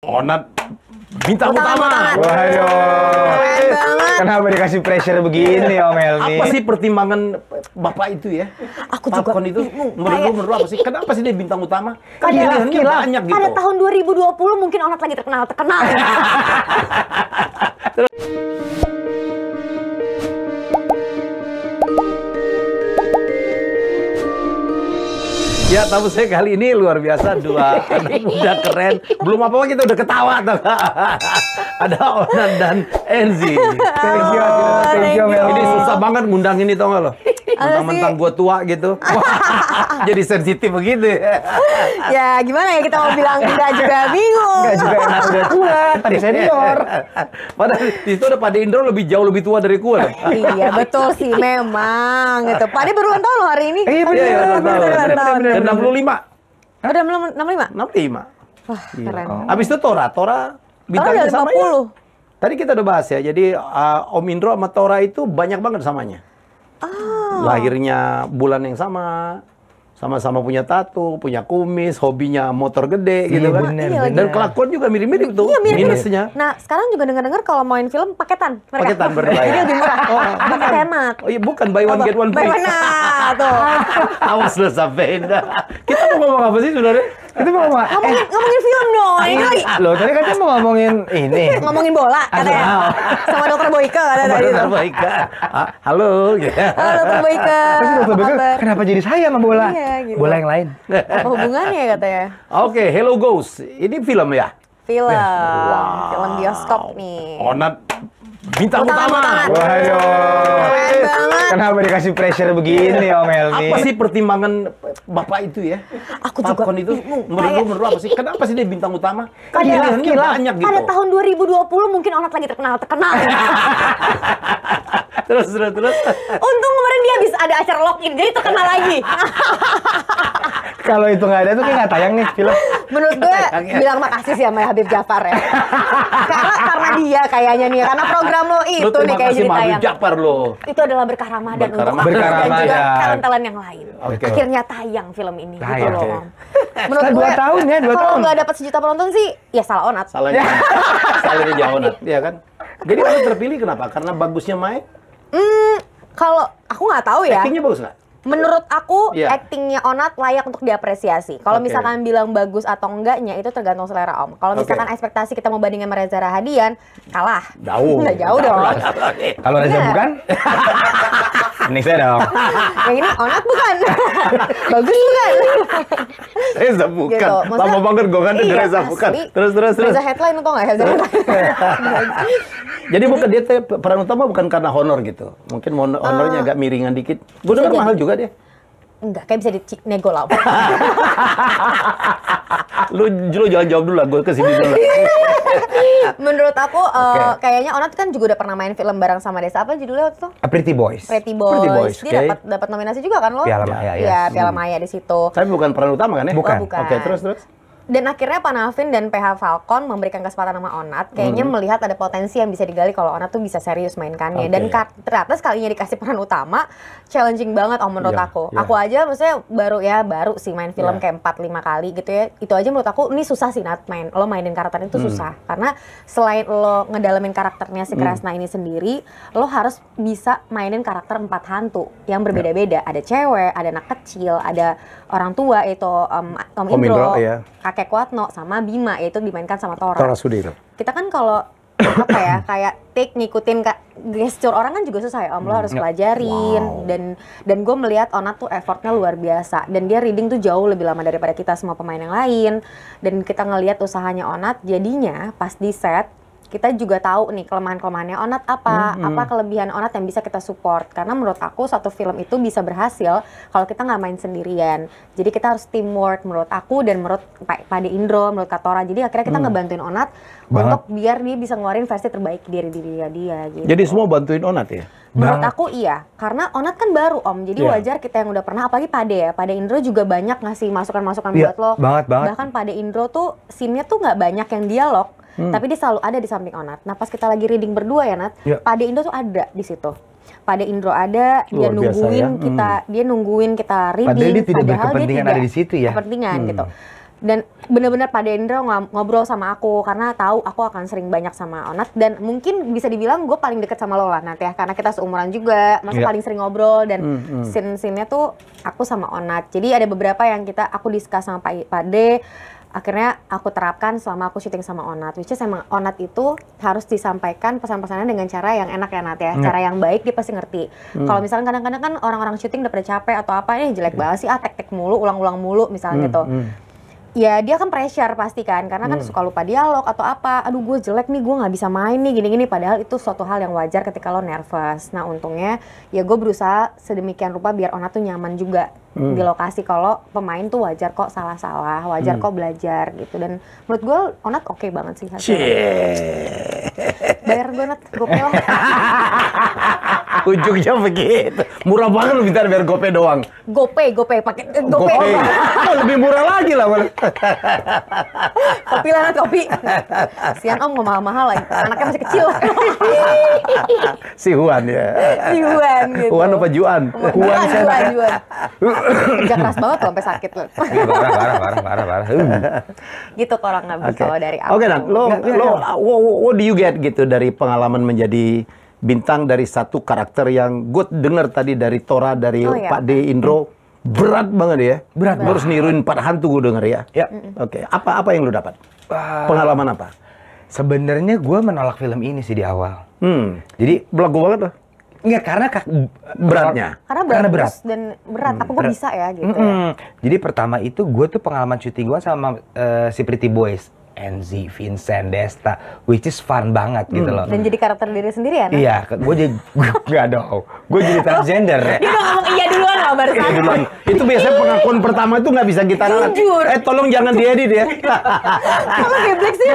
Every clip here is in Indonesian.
Onat bintang utama. Waduh. Kenapa dikasih pressure begini Om Helmi? Apa sih pertimbangan Bapak itu ya? Aku juga Falcon itu menurut apa sih? Kenapa sih dia bintang utama? Kan Pada- pilihannya banyak gitu. Pada tahun 2020 mungkin Onat lagi terkenal. Ya, tamu saya kali ini luar biasa, dua anak muda keren. Belum apa-apa kita udah ketawa tuh. Ada Onat dan Enzi. Thank you Om Helmi. Ini susah banget ngundang ini, tau gak lo? Mentang-mentang gue tua gitu. Jadi sensitif begitu. Ya gimana ya, kita mau bilang enggak juga bingung. Enggak juga enak udah tua, tadi senior. Padahal di situ ada Pade Indro jauh lebih tua dari gue. Iya betul sih memang gitu. Pade baru ulang tahun loh hari ini. Iya, Iya, Ulang tahun. Dan 65. Udah 65? 65. Wah keren. Habis itu Tora Tora bintangnya udah sama ya. 50. Tadi kita udah bahas ya. Jadi Om Indro sama Tora itu banyak banget samanya. Lahirnya bulan yang sama-sama punya tato, punya kumis, hobinya motor gede gitu kan. bener, Iya, Dan kelakuan juga mirip-mirip tuh Iya, mirip-mirip. minusnya. Nah sekarang juga dengar-dengar kalau main film paketan. Mereka. Paketan berdua. Jadi lebih murah. Paket hemat. Oh iya, bukan buy one get one free. Nah tuh. Awas lo sampai Kita mau ngomong apa sih sebenarnya? Itu mau ngomong. Ngomongin film dong. Ini lagi Loh, tadi katanya mau ngomongin ini. ngomongin bola katanya. Sama dokter Boyke katanya tadi. Dokter Boyke. Halo. Halo dokter Boyke. Terus dokter Apa Boyke, kabar? kenapa jadi saya sama bola? Iya, gitu. Bola yang lain. Apa hubungannya katanya? Oke, Hello Ghost. Ini film ya? Film. Film bioskop nih. Onat bintang utama. Waduh. Keren banget. Kenapa dikasih pressure begini Om Helmi? Apa sih pertimbangan Bapak itu ya? Aku juga Falcon itu bingung. menurut apa sih? Kenapa sih dia bintang utama? Kan Pada- pilihannya banyak gitu. Pada tahun 2020 mungkin Onat lagi terkenal. Terus. Untung kemarin dia bisa ada acara lock-in, jadi terkenal lagi. Kalau itu nggak ada tuh kayak nggak tayang nih film. Menurut gue bilang makasih sih sama Habib Jafar ya. karena dia kayaknya nih, karena program lo itu nih kayak jadi tayang. Japar lo. Itu adalah berkah Ramadan Berkah untuk aku Ramadan. dan juga Ramadan. talent-talent yang lain. Oke. Akhirnya tayang film ini gitu Tayang. loh. Oke. Om. Menurut Setelah 2 tahun ya, 2 kalau tahun. nggak dapat 1 juta penonton sih, ya salah Onat. Salahnya jauh Onat, ya kan? Jadi Onat terpilih kenapa? Karena bagusnya main? Kalau aku nggak tahu ya. Actingnya bagus nggak? Menurut aku, Iya. aktingnya Onat layak untuk diapresiasi. Kalau Oke. misalkan bilang bagus atau enggaknya, itu tergantung selera Om. Kalau Oke. misalkan ekspektasi kita mau bandingin sama Reza Rahadian, kalah. Jauh. Nggak jauh dong. Kalau Reza Bener. bukan? Ini saya dong. Yang ini Onat bukan. Bagus bukan. Reza bukan. Gitu. Maksudnya- Lama banget gue kan Iya, Reza bukan. asli. Terus. Reza headline tau nggak? Reza headline. Jadi bukan dia peran utama bukan karena honor gitu. Mungkin honornya agak miringan dikit. Gue dengar jadi. mahal juga dia. Enggak, kayak bisa dinego lah. Lu jangan jawab dulu lah, gue kesini dulu. Menurut aku, Oke. kayaknya Onat kan juga udah pernah main film bareng sama Desa. Apa judulnya waktu itu? Pretty Boys. Pretty Boys. Pretty Boys, Dia oke. dapat nominasi juga kan lo? Piala Maya, ya. Iya, Piala Maya di situ. Tapi bukan peran utama kan ya? Bukan. Oh, bukan. Oke, terus. Dan akhirnya Pak Navin dan PH Falcon memberikan kesempatan sama Onat. Kayaknya melihat ada potensi yang bisa digali kalau Onat tuh bisa serius mainkannya. Oke. Dan ternyata sekalinya dikasih peran utama, challenging banget Om menurut Iya, aku. iya. Aku aja maksudnya baru sih main film Iya. kayak 4-5 kali gitu ya. Itu aja menurut aku ini susah sih Nat main. Lo mainin karakter itu susah. Karena selain lo ngedalamin karakternya si Kresna ini sendiri, lo harus bisa mainin karakter 4 hantu yang berbeda-beda. Ada cewek, ada anak kecil, ada orang tua itu Om Om Indro, Indro, iya. Kakek Kuatno sama Bima, yaitu dimainkan sama Tora. Tora Sudiro. Kita kan kalau apa ya, kayak take ngikutin gesture orang kan juga susah ya Om, lo harus pelajarin. Dan gue melihat Onat tuh effortnya luar biasa, dan dia reading tuh jauh lebih lama daripada kita semua pemain yang lain. Dan kita ngelihat usahanya Onat, jadinya pas di set kita juga tahu nih kelemahan-kelemahannya Onat apa kelebihan Onat yang bisa kita support. Karena menurut aku satu film itu bisa berhasil kalau kita nggak main sendirian. Jadi kita harus teamwork menurut aku dan menurut Pade Indro, menurut Katora. Jadi akhirnya kita ngebantuin Onat untuk biar dia bisa ngeluarin versi terbaik dari diri dia gitu. Jadi semua bantuin Onat ya? Menurut aku iya, karena Onat kan baru Om, jadi Iya. wajar kita yang udah pernah, apalagi Pade ya, Pade Indro juga banyak ngasih masukan-masukan Iya, buat lo. banget. Bahkan Pade Indro tuh scene-nya tuh nggak banyak yang dialog, tapi dia selalu ada di samping Onat. Nah pas kita lagi reading berdua ya Nat, Iya. Pade Indro tuh ada di situ. Pade Indro ada, dia Luar biasa nungguin ya. dia nungguin kita reading. Padahal dia tidak padahal berkepentingan ada di situ ya. Kepentingan gitu. Dan bener-bener Pak Dendro ngobrol sama aku karena tahu aku akan sering banyak sama Onat, dan mungkin bisa dibilang gue paling deket sama lo lah Nat ya, karena kita seumuran juga, masa paling sering ngobrol dan scene-scene-nya tuh aku sama Onat. Jadi ada beberapa yang aku discuss sama Pak D, akhirnya aku terapkan selama aku syuting sama Onat, which is emang Onat itu harus disampaikan pesan-pesannya dengan cara yang enak ya Nat ya, cara yang baik dia pasti ngerti. Kalau misalkan kadang-kadang kan orang-orang syuting udah pada capek atau apa, jelek banget sih, tek-tek mulu, ulang-ulang mulu misalnya gitu. Ya dia kan pressure pasti kan, karena kan suka lupa dialog atau apa, aduh gue jelek nih, gue nggak bisa main nih gini-gini, padahal itu suatu hal yang wajar ketika lo nervous. Nah untungnya ya gue berusaha sedemikian rupa biar Onat tuh nyaman juga di lokasi, kalau pemain tuh wajar kok salah-salah, wajar kok belajar gitu, dan menurut gue Onat oke banget sih hasilnya. Bayar gue Nat, gopay lah. Ujungnya begitu. Murah banget lu minta biar gopay doang. Gopay pakai gopay. Oh, lebih murah lagi lah. Kopi lah Nat, kopi. Sian Om nggak mahal-mahal lagi, anaknya masih kecil. Si Juan ya. Si Juan gitu. Juan apa Juan? Juan. Kerja keras banget tuh sampai sakit loh. Parah. Gitu kurang lebih kalau dari aku. Oke, Nat, what do you get gitu dari pengalaman menjadi bintang dari satu karakter yang gue dengar tadi dari Tora, dari Pak D Indro, berat banget ya. Berat. Lu harus niruin 4 hantu gue denger ya. Ya. Oke, apa yang lu dapat? Pengalaman apa? Sebenarnya gue menolak film ini sih di awal. Jadi belagu banget loh. Enggak, karena beratnya. Karena berat dan berat. Apa gue bisa ya gitu. Jadi pertama itu gue tuh pengalaman syuting gue sama si Pretty Boys, Enzi, Vincent, Desta, which is fun banget gitu loh. Dan jadi karakter diri sendiri ya? Iya, gue jadi nggak dong. Gue jadi transgender. Dia udah ngomong iya duluan loh barusan. Itu biasanya pengakuan pertama itu nggak bisa kita ralat. Tolong jangan diedit ya. Kalau geblek sih.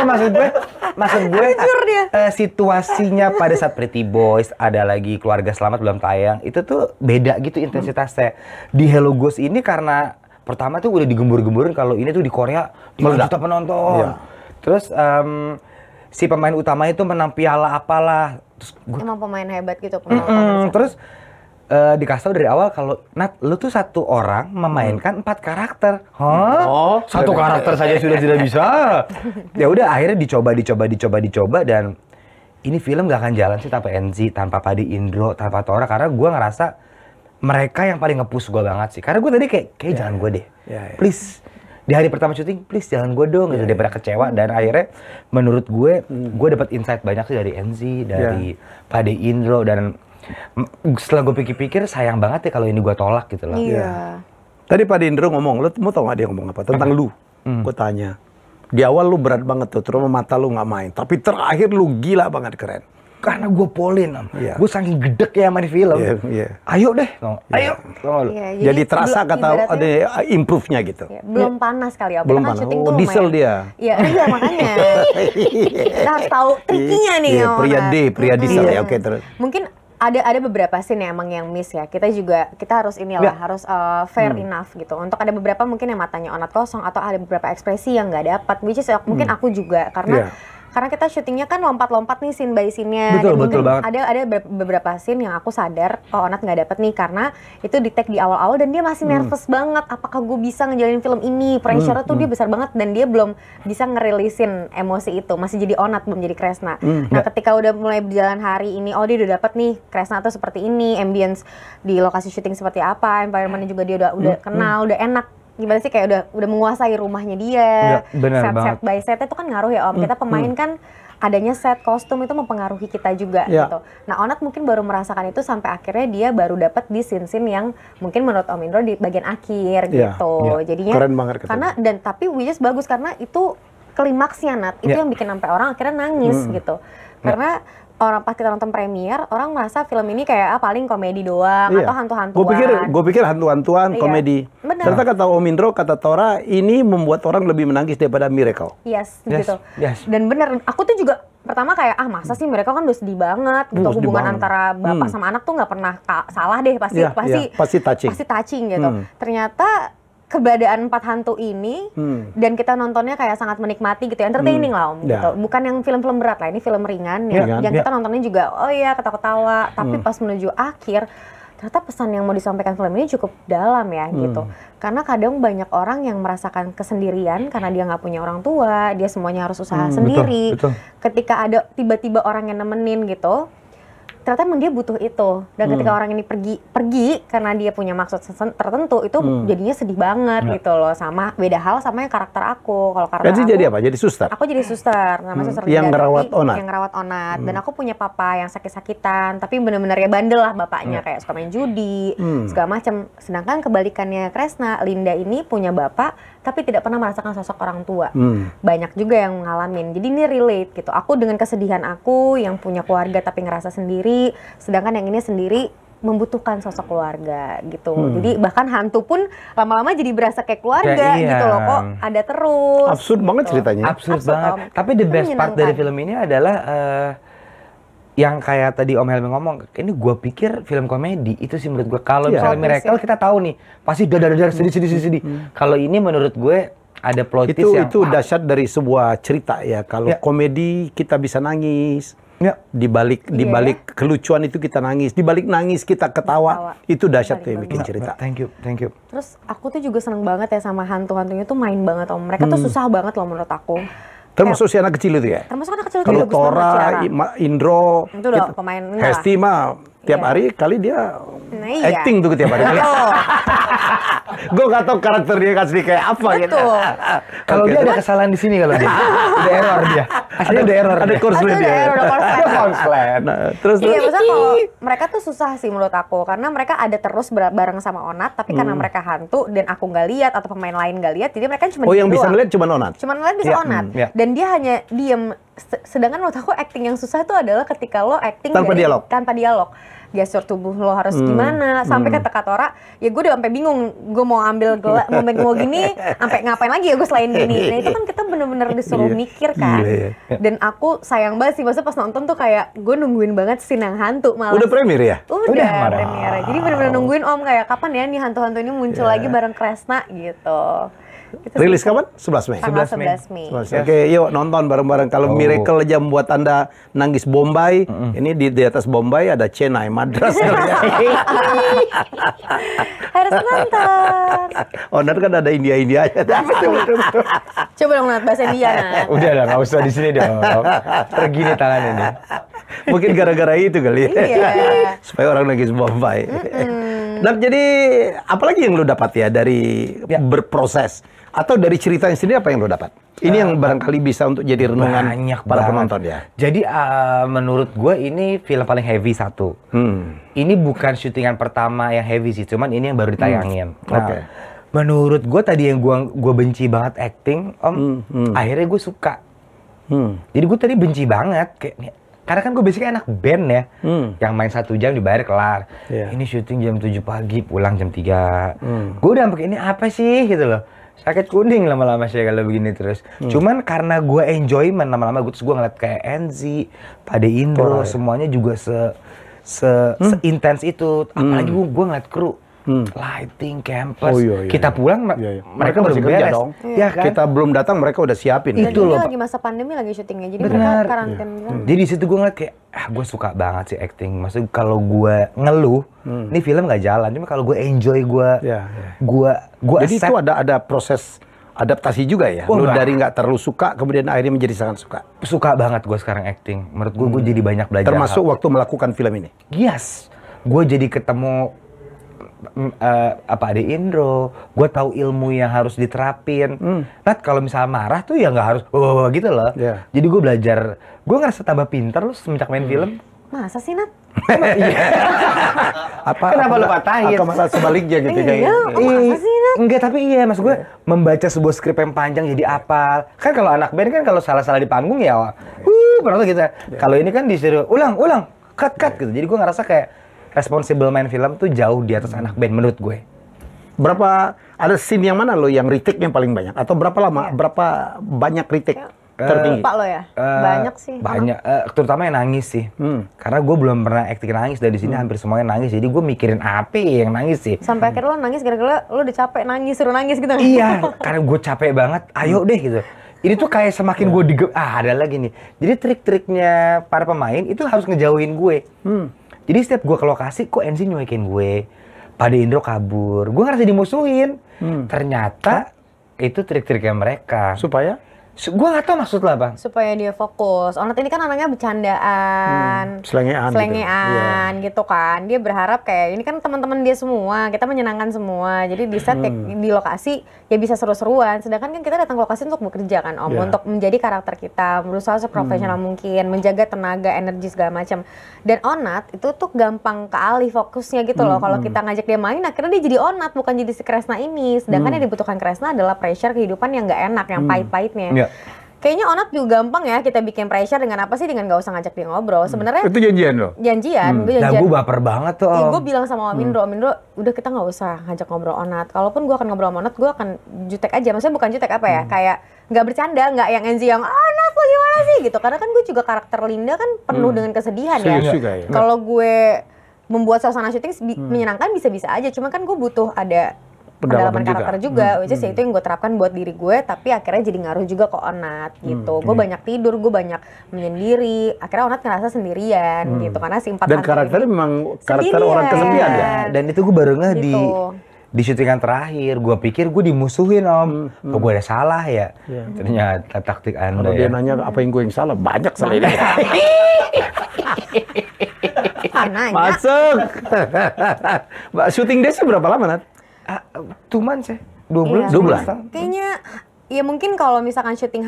Maksud gue Jujur dia. Situasinya pada saat Pretty Boys, ada lagi Keluarga Selamat belum tayang, itu tuh beda gitu intensitasnya. Di Hello Ghost ini karena pertama tuh udah digembur-gemburin kalau ini tuh di Korea 5 juta penonton. Iya. Terus si pemain utama itu menang piala apalah. Terus emang pemain hebat gitu. Terus dikasih tau dari awal kalau Nat, lu tuh satu orang memainkan 4 karakter. Hah? Oh, satu karakter saja sudah tidak bisa. Ya udah akhirnya dicoba dan ini film gak akan jalan sih tanpa Enzi, tanpa Padi Indro, tanpa Tora, karena gue ngerasa mereka yang paling nge-push gue banget sih. Karena gue tadi kayak jangan gue deh. Please. Di hari pertama syuting, please jangan gue dong. Gitu, daripada kecewa. Dan akhirnya menurut gue dapat insight banyak sih dari Enzi, dari Pade Indro. Dan setelah gue pikir-pikir, sayang banget ya kalau ini gue tolak gitu loh. Iya. Tadi Pade Indro ngomong, lu mau tau gak dia ngomong apa? Tentang lu. Gue tanya. Di awal lu berat banget tuh, terus mata lu gak main. Tapi terakhir lu gila banget, keren. Karena gue polin, gue saking gedek ya sama di film. Ayo deh, ayo. Jadi terasa kata ada improve-nya gitu. Belum panas kali ya. Belum panas. Oh, diesel dia. Iya makanya. Kita harus tahu trikinya nih. Pria diesel ya. Oke, terus. Mungkin ada beberapa scene emang yang miss ya. Kita harus harus fair enough gitu. Untuk ada beberapa mungkin yang matanya Onat kosong atau ada beberapa ekspresi yang nggak dapat. Which is mungkin aku juga karena kita syutingnya kan lompat-lompat nih scene by scene-nya. Betul banget. Ada beberapa scene yang aku sadar Onat nggak dapet nih karena itu di take di awal-awal dan dia masih nervous banget. Apakah gue bisa ngejalanin film ini? Pressure-nya tuh dia besar banget dan dia belum bisa ngerilisin emosi itu. Masih jadi Onat, belum jadi Kresna. Nah ketika udah mulai berjalan hari ini, dia udah dapet nih Kresna tuh seperti ini, ambience di lokasi syuting seperti apa, environment-nya juga dia udah kenal, udah enak. Gimana sih kayak udah menguasai rumahnya dia. Set by set itu kan ngaruh ya Om. Kita pemain kan adanya set kostum itu mempengaruhi kita juga gitu. Nah Onat mungkin baru merasakan itu sampai akhirnya dia baru dapat di scene-scene yang mungkin menurut Om Indro di bagian akhir gitu. Jadinya keren banget karena tapi which is bagus karena itu klimaksnya Nat. Itu yang bikin sampai orang akhirnya nangis gitu. Karena orang pas kita nonton premier, orang merasa film ini kayak paling komedi doang atau hantu-hantuan. Gue pikir hantu-hantuan, komedi. Ternyata kata Om Indro, kata Tora, ini membuat orang lebih menangis daripada Miracle. Gitu. Dan bener, aku tuh juga pertama kayak masa sih Miracle kan udah sedih banget gitu. Hubungan antara bapak sama anak tuh nggak pernah salah deh, pasti touching gitu. Ternyata keberadaan 4 hantu ini dan kita nontonnya kayak sangat menikmati gitu, entertaining lah Om gitu. Bukan yang film-film berat lah, ini film ringan yang kita nontonnya juga ketawa-ketawa, tapi pas menuju akhir ternyata pesan yang mau disampaikan film ini cukup dalam ya gitu. Karena kadang banyak orang yang merasakan kesendirian karena dia nggak punya orang tua, dia semuanya harus usaha sendiri. betul. Ketika ada tiba-tiba orang yang nemenin gitu, ternyata emang dia butuh itu. Dan ketika orang ini pergi karena dia punya maksud tertentu, itu jadinya sedih banget gitu loh. Sama beda hal sama yang karakter aku. Kalau karakter Jadi aku, jadi apa? Jadi suster? aku jadi suster, namanya suster Yang Linda, ngerawat tapi Onat? yang ngerawat Onat. Dan aku punya papa yang sakit-sakitan, tapi bener-bener ya bandel lah bapaknya, kayak suka main judi, segala macam. Sedangkan kebalikannya Kresna, Linda ini punya bapak, tapi tidak pernah merasakan sosok orang tua. Banyak juga yang ngalamin. Jadi ini relate gitu. Aku dengan kesedihan aku yang punya keluarga tapi ngerasa sendiri, sedangkan yang ini sendiri membutuhkan sosok keluarga gitu. Jadi bahkan hantu pun lama-lama jadi berasa kayak keluarga Iya. gitu loh, kok ada terus. Absurd banget ceritanya. Absurd Absurd, banget. Om. Tapi the best part dari Menyenangkan. film ini adalah yang kayak tadi Om Helmi ngomong, ini gue pikir film komedi. Itu sih menurut gue. Kalau Iya. misalnya Miracle kita tahu nih, pasti dadar-dadar sedih. Kalau ini menurut gue ada plot twist yang Itu dahsyat dari sebuah cerita ya. Kalau Ya. komedi kita bisa nangis. Ya. Di balik kelucuan itu kita nangis, di balik nangis kita ketawa. Itu dahsyat tuh yang bikin cerita. Thank you. Terus aku tuh juga seneng banget ya sama hantu-hantunya tuh main banget Om. Mereka tuh susah banget loh menurut aku. Termasuk si anak kecil itu ya. Termasuk anak kecil itu Kalau bagus banget Tora, Ciara. Indro, Itu udah pemain enggak lah. Hesti mah tiap Iya. hari kali dia Nah, iya. acting tuh tiap hari. Betul. Gue gak tau karakter dia asli kayak apa gitu. Betul. Kalau dia ada kesalahan di sini kalau dia. Udah error dia. Aslinya udah error. Ada korslet Aduh, dia. udah korslet. Korslet. Nah, terus Iya, maksudnya kalau mereka tuh susah sih menurut aku, karena mereka ada terus bareng sama Onat, tapi karena mereka hantu dan aku nggak lihat atau pemain lain nggak lihat, jadi mereka cuma oh yang diem bisa doang. ngeliat cuma Onat. Cuman ngeliat bisa Iya, Onat, iya. dan dia hanya diem. Sedangkan menurut aku acting yang susah itu adalah ketika lo acting Tanpa dialog. tanpa dialog. Gestur tubuh lo harus gimana, sampai kata Tora, ya gue udah sampai bingung, gue mau ambil mau gini, sampai ngapain lagi ya gue selain gini. Nah itu kan kita bener-bener disuruh Iya. mikir kan. Iya, Dan aku sayang banget sih, maksudnya pas nonton tuh kayak gue nungguin banget scene yang hantu malah. Udah premier ya? Udah Marah. premiere. Jadi bener-bener nungguin Om kayak kapan ya nih hantu-hantu ini muncul lagi bareng Kresna gitu. Itu sih. Rilis kapan? 11 Mei. Tanggal 11 Mei. 11 Mei. Oke, yuk nonton bareng-bareng. Kalau Miracle aja membuat Anda nangis Bombay, ini di atas Bombay ada Chennai, Madras. Harus nonton. Owner kan ada India-Indianya. Betul. Coba dong Nat, bahasa India Nat. Udah lah, nggak usah di sini dong. Pergi nih tangannya nih. Mungkin gara-gara itu kali ya. Iya. Supaya orang nangis Bombay. Nah, jadi apalagi yang lo dapat ya dari berproses? Atau dari cerita yang sendiri apa yang lo dapat? Ini yang barangkali bisa untuk jadi renungan Banyak para banget. penonton ya. Jadi menurut gue ini film paling heavy satu. Ini bukan syutingan pertama yang heavy sih, cuman ini yang baru ditayangin. Nah, Oke. menurut gue tadi yang gue benci banget acting, Om, akhirnya gue suka. Jadi gue tadi benci banget, kayak karena kan gue basically anak band ya, yang main 1 jam dibayar kelar. Iya. Ini syuting jam 7 pagi, pulang jam 3. Gue udah sampai ini apa sih gitu loh. Sakit kuning lama-lama sih kalau begini terus. Cuman karena gue enjoyment lama-lama gue ngeliat kayak Enzi, Pade Indro, semuanya juga se-intens itu. Apalagi gue ngeliat kru. Lighting, campus. Oh, iya. Kita pulang, Iya. mereka masih baru kerja beres. dong. Ya kan? Kita belum datang, mereka udah siapin. Dan Itu ini loh, lagi masa pandemi lagi syutingnya, jadi Benar. mereka karantina. Jadi di situ gue ngeliat kayak, gue suka banget sih acting. Maksudnya kalau gue ngeluh, ini film nggak jalan. Cuma kalau gue enjoy, gue Jadi itu ada proses adaptasi juga ya. Oh, Lu enggak. dari nggak terlalu suka, kemudian akhirnya menjadi sangat suka. suka banget gue sekarang acting. Menurut gue jadi banyak belajar. Termasuk waktu melakukan film ini. Yes, gue jadi ketemu Ade Indro, gue tahu ilmu yang harus diterapin. Nat kalau misalnya marah tuh ya nggak harus gitu loh. Yeah. Jadi gue belajar, gue ngerasa tambah pinter loh semenjak main film. Masa sih Nat? Kenapa lu patahin? Atau masalah sebaliknya gitu Iya, kayak. masa sih Nat? Enggak, tapi iya mas gue membaca sebuah skrip yang panjang jadi apal. Kan kalau anak band kan kalau salah-salah di panggung ya, pernah gitu. Kalau ini kan disuruh ulang, cut gitu. Jadi gue ngerasa kayak responsible main film tuh jauh di atas anak band menurut gue. Berapa ada scene yang mana lo yang retake yang paling banyak? Atau berapa lama? Berapa banyak retake tertinggi? Lupa lo ya? Banyak sih. Banyak, terutama yang nangis sih. Karena gue belum pernah acting nangis, dan di sini hampir semuanya nangis. Jadi gue mikirin apa yang nangis sih. Sampai akhirnya lo nangis gara-gara lo udah capek nangis, suruh nangis gitu. Iya, karena gue capek banget. Ayo deh gitu. Ini tuh kayak semakin gue ada lagi nih. Jadi trik-triknya para pemain itu harus ngejauhin gue. Jadi setiap gue ke lokasi, kok NC nyuekin gue. Pada Indro kabur. Gue ngerasa dimusuhin. Ternyata itu trik-triknya mereka. Supaya? Gue gak tau maksud lo apa. Supaya dia fokus. Onat ini kan anaknya bercandaan, selengean gitu kan. Dia berharap kayak ini kan teman-teman dia semua, kita menyenangkan semua. Jadi di set di lokasi ya bisa seru-seruan. Sedangkan kan kita datang ke lokasi untuk bekerja kan Om, untuk menjadi karakter kita, berusaha seprofesional mungkin, menjaga tenaga, energi segala macam. Dan Onat itu tuh gampang kealih fokusnya gitu loh. Kalau kita ngajak dia main, akhirnya dia jadi Onat bukan jadi si Kresna ini. Sedangkan yang dibutuhkan Kresna adalah pressure kehidupan yang nggak enak, yang pahit-pahitnya. Kayaknya Onat juga gampang ya kita bikin pressure dengan apa sih, dengan gak usah ngajak dia ngobrol. Sebenarnya itu janjian loh. Janjian, gue janjian. Nah, gue baper banget tuh. Gue bilang sama Om Indro, udah kita nggak usah ngajak ngobrol Onat. Kalaupun gue akan ngobrol sama Onat, gue akan jutek aja. Maksudnya bukan jutek apa ya, kayak nggak bercanda, nggak yang Enzi yang Onat lo gimana sih gitu. Karena kan gue juga karakter Linda kan penuh dengan kesedihan ya. Kalau gue membuat suasana syuting menyenangkan bisa-bisa aja. Cuma kan gue butuh ada pendalaman karakter juga, which is itu yang gue terapkan buat diri gue, tapi akhirnya jadi ngaruh juga ke Onat gitu. Gue banyak tidur, gue banyak menyendiri, akhirnya Onat ngerasa sendirian gitu, karena si 4 dan karakternya memang karakter orang kesepian ya. Dan itu gue baru ngeh di syutingan terakhir, gue pikir gue dimusuhin Om, kok gue ada salah ya? Ternyata taktik Anda. Kalau dia nanya apa yang gue yang salah, banyak salah ini. Masuk. Mbak, syuting days berapa lama Nat? 2 months ya, 2 bulan. Iya, 2 bulan. Kayaknya ya mungkin kalau misalkan syuting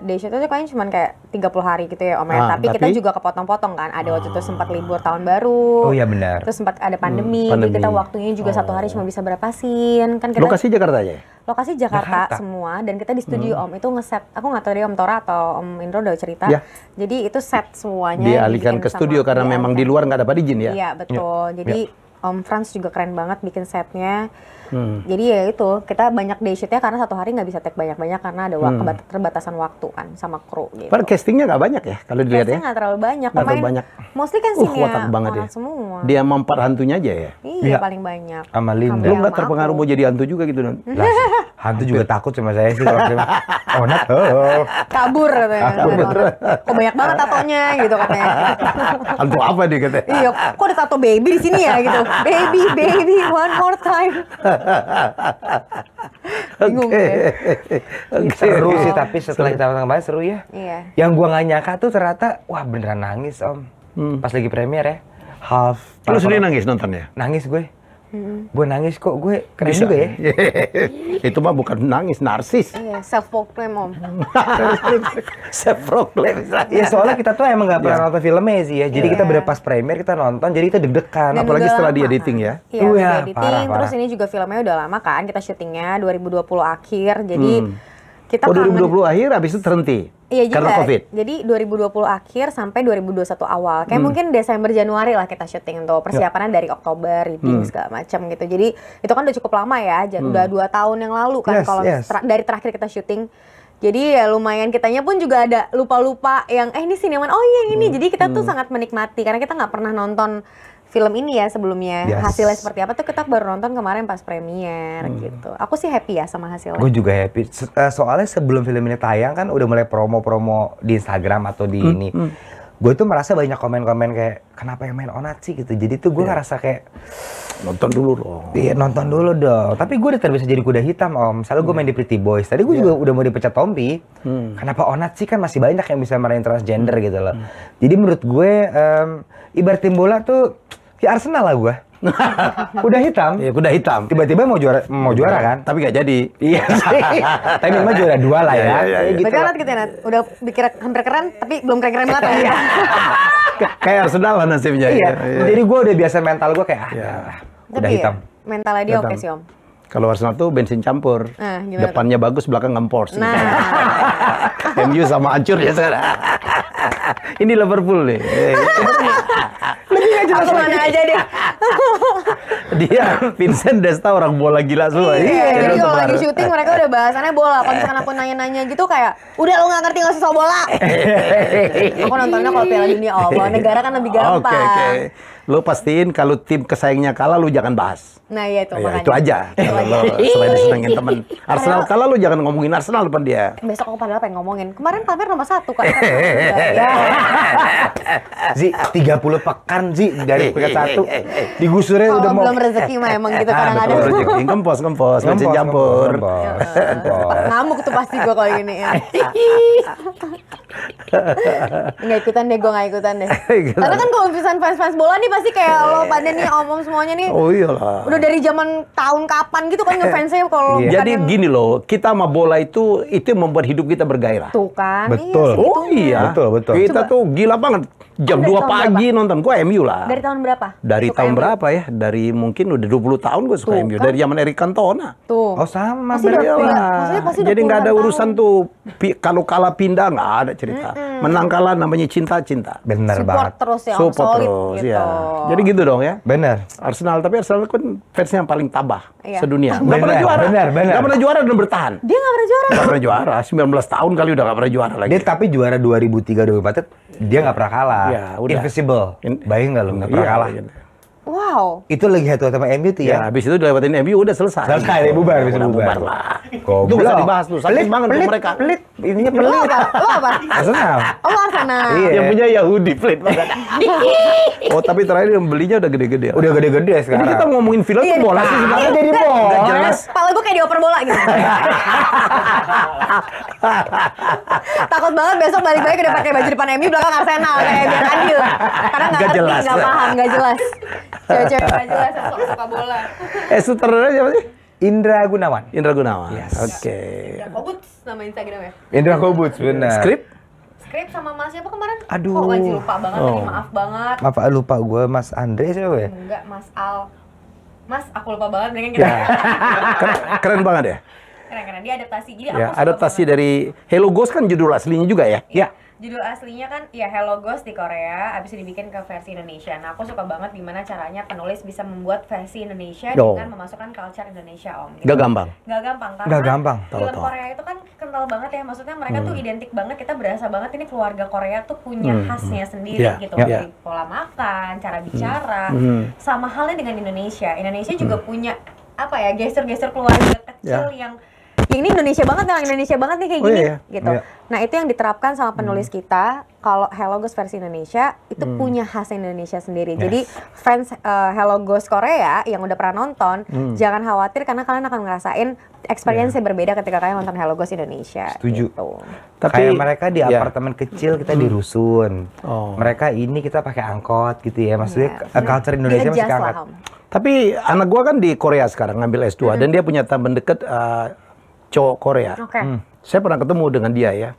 day shoot itu kayaknya cuma kayak 30 hari gitu ya Om ya. Tapi kita juga kepotong-potong kan. Ada waktu itu sempat libur tahun baru. Oh iya benar. Terus sempat ada pandemi. Jadi kita waktunya juga 1 hari cuma bisa berapa scene. Kan kita lokasi Jakarta aja ya? Lokasi Jakarta semua, dan kita di studio Om itu ngeset. Aku nggak tahu dia Om Tora atau Om Indro udah cerita. Jadi itu set semuanya. Dialihkan ke studio karena memang di luar nggak dapat izin ya? Iya betul. Jadi Om Frans juga keren banget bikin setnya. Jadi ya itu, kita banyak day shootnya karena 1 hari nggak bisa take banyak-banyak karena ada keterbatasan waktu kan sama kru gitu. Padahal castingnya nggak banyak ya kalau dilihat ya? Castingnya nggak terlalu banyak. Nggak terlalu banyak. Mostly kan scene-nya orang semua. Dia mempat hantunya aja ya? Iya, paling banyak. Sama Linda. Lu nggak terpengaruh mau jadi hantu juga gitu, Non? Hantu juga takut sama saya sih kalau Onat. Kabur katanya. Kok banyak banget tatonya gitu katanya. Hantu apa dia katanya? Iya, kok ada tato baby di sini ya gitu. Baby, one more time. Bingung ya. Seru sih, tapi setelah kita nonton seru ya. Iya. Yang gua nggak nyangka tuh ternyata, wah beneran nangis Om. Pas lagi premier ya. Lu sendiri nangis nontonnya? Nangis gue. Gue nangis kok, gue keren juga ya. Itu mah bukan nangis, narsis. Iya, self-proclaim Om. Self-proclaim. Ya soalnya kita tuh emang gak pernah nonton filmnya sih ya. Jadi kita bener pas premier kita nonton, jadi kita deg-degan. Apalagi setelah di editing ya. Iya, editing. Terus ini juga filmnya udah lama kan, kita syutingnya 2020 akhir. Jadi kita 2020 akhir, habis itu terhenti. Iya, karena COVID. Jadi 2020 akhir sampai 2021 awal. Kayak mungkin Desember Januari lah kita syuting tuh. Persiapannya dari Oktober, reading segala macam gitu. Jadi itu kan udah cukup lama ya. Udah 2 tahun yang lalu kan kalau dari terakhir kita syuting. Jadi ya lumayan, kitanya pun juga ada lupa-lupa yang ini sinemaman. Oh iya ini. Jadi kita tuh sangat menikmati karena kita nggak pernah nonton film ini ya sebelumnya. Hasilnya seperti apa tuh kita baru nonton kemarin pas premier gitu. Aku sih happy ya sama hasilnya. Gue juga happy. Soalnya sebelum film ini tayang kan udah mulai promo-promo di Instagram atau di ini. Gue tuh merasa banyak komen-komen kayak kenapa yang main Onat sih gitu. Jadi tuh gue ngerasa kayak nonton dulu dong. Iya nonton dulu dong. Tapi gue udah terbiasa jadi kuda hitam Om. Misalnya gue main di Pretty Boys. Tadi gue juga udah mau dipecat Tompi. Kenapa Onat sih, kan masih banyak yang bisa marahin transgender gitu loh. Jadi menurut gue ibarat tim bola tuh ya Arsenal lah gue. Kuda hitam. Iya, kuda hitam. Tiba-tiba mau juara kan? Tapi gak jadi. Iya. Tapi memang juara 2 lah ya. Gitu. Berarti gitu ya Nat. Udah pikir hampir keren tapi belum keren-keren banget ya. Kayak Arsenal lah nasibnya. Iya. Jadi gue udah biasa mental gue kayak kuda hitam. Mentalnya dia oke sih Om. Kalau Arsenal tuh bensin campur. Depannya bagus, belakang ngempors. MU sama hancur ya sekarang. Ini Liverpool nih. Aku mana aja deh. Dia Vincent Desta orang bola gila semua. Iya, jadi kalau lagi syuting mereka udah bahasannya bola. Kalau misalkan aku nanya-nanya gitu kayak, udah lo nggak ngerti nggak usah soal bola. Aku nontonnya kalau Piala Dunia, Allah negara kan lebih gampang. Lo pastiin kalau tim kesaingnya kalah, lo jangan bahas. Nah iya itu Ya, makanya. itu aja. Kalau lo supaya disenengin temen. Arsenal kalah, lo jangan ngomongin Arsenal depan dia. Besok aku padahal pengen ngomongin. Kemarin Pamer nomor 1 Kak. Ya. Zi, 30 pekan Zi dari peringkat 1. Digusurnya udah Kalau mau. belum rezeki mah emang gitu kadang-kadang. Kalau rezeki kempos, mesin campur. Ngamuk tuh pasti gue kalau gini ya. Nggak ikutan deh, gue nggak ikutan deh. Karena kan kalau misalnya fans bola nih pasti kayak lo pada nih om semuanya nih. Oh iyalah. Udah dari zaman tahun kapan gitu kan ngefansnya kalau bukan Jadi yang- gini loh, kita sama bola itu yang membuat hidup kita bergairah. tuh kan. Betul. Iya, Oh iya. Betul. Kita Coba. tuh gila banget. Jam Dari 2 tahun pagi nonton. Gua MU lah. Dari tahun berapa? Dari Suka tahun MU? berapa ya? Dari mungkin udah 20 tahun gue suka Tuh, MU. kan? Dari zaman Eric Cantona. Tuh. Oh sama Pasti berarti. udah- Iyalah. maksudnya pasti udah Jadi nggak ada puluhan urusan tahun. tuh kalau kalah pindah nggak ada cerita. Menang kalah namanya cinta. Bener Support banget. terus ya, om, Support solid terus gitu. ya. Jadi gitu dong ya. Bener. Arsenal, tapi Arsenal kan fansnya yang paling tabah Iya. sedunia. Nggak Benar, pernah juara. benar. Nggak pernah juara dan bertahan. Dia nggak pernah juara. Nggak pernah juara. 19 tahun kali udah nggak pernah juara lagi. Dia tapi juara 2003-2004 dia nggak pernah kalah. Ya, udah. Invisible. Bayangin nggak lu nggak pernah Iya, kalah. iya. Wow. Itu lagi head to head sama MU tuh Ya, ya. habis itu dilewatin MU udah selesai. Selesai, dia bubar, bisa Udah bubar. lah. Goblok. Itu bisa dibahas tuh, sakit banget tuh pelit, mereka. Pelit, ininya Lo pelit. apa? Lo apa? Arsenal. Oh lo Arsenal. Iya. Yang punya Yahudi pelit banget. Oh, tapi terakhir yang belinya udah gede-gede. Udah gede-gede Ini sekarang. kita ngomongin film Iya, tuh bola sih Apa sebenarnya. jadi bola? Nggak jelas. Kepala gue kayak dioper bola gitu. Takut banget besok balik-balik udah pakai baju depan MU belakang Arsenal kayak biar adil. Karena nggak Nggak ngerti, jelas. nggak paham, nggak jelas. Cewek-cewek nggak jelas yang suka bola. Sutradara siapa sih? Indra Gunawan. Indra Gunawan. Yes. Oke. Kobuts nama Instagramnya. Indra Kobuts, benar. Skrip? Skrip sama Mas siapa kemarin? Aduh. Oh, anjir lupa banget tadi, Oh. maaf banget. Maaf, lupa gue Mas Andre siapa ya? Enggak, Mas Al. Mas, aku lupa banget, mendingan kita. Ya. Keren banget ya. Keren-keren, dia adaptasi. Jadi Ya, aku suka adaptasi banget. dari Hello Ghost kan judul aslinya juga ya. Ya. Judul aslinya kan ya Hello Ghost di Korea, abis itu dibikin ke versi Indonesia. Nah, aku suka banget gimana caranya penulis bisa membuat versi Indonesia Oh. dengan memasukkan culture Indonesia, Om. Gak gampang. Gak gampang karena Nggak gampang. film Tahu. Korea itu kan kental banget ya, maksudnya mereka tuh identik banget, kita berasa banget ini keluarga Korea tuh punya khasnya sendiri Ya, gitu, ya. dari pola makan, cara bicara, sama halnya dengan Indonesia. Indonesia juga punya apa ya, gestur-gestur keluarga kecil yang ini Indonesia banget, yang Indonesia banget nih kayak Oh, gini iya. gitu. Iya. Nah, itu yang diterapkan sama penulis kita. Kalau Hello Ghost versi Indonesia itu punya khas Indonesia sendiri. Jadi fans Hello Ghost Korea yang udah pernah nonton, jangan khawatir karena kalian akan ngerasain experience yang berbeda ketika kalian nonton Hello Ghost Indonesia. Setuju. Gitu. Kayak mereka di ya. apartemen kecil, kita di rusun. Oh. Mereka ini kita pakai angkot gitu ya. Maksudnya culture Indonesia masih Di-adjust keangkat. lah, Om. Tapi anak gua kan di Korea sekarang ngambil S2 dan dia punya teman deket cowok Korea. Oke. Saya pernah ketemu dengan dia ya.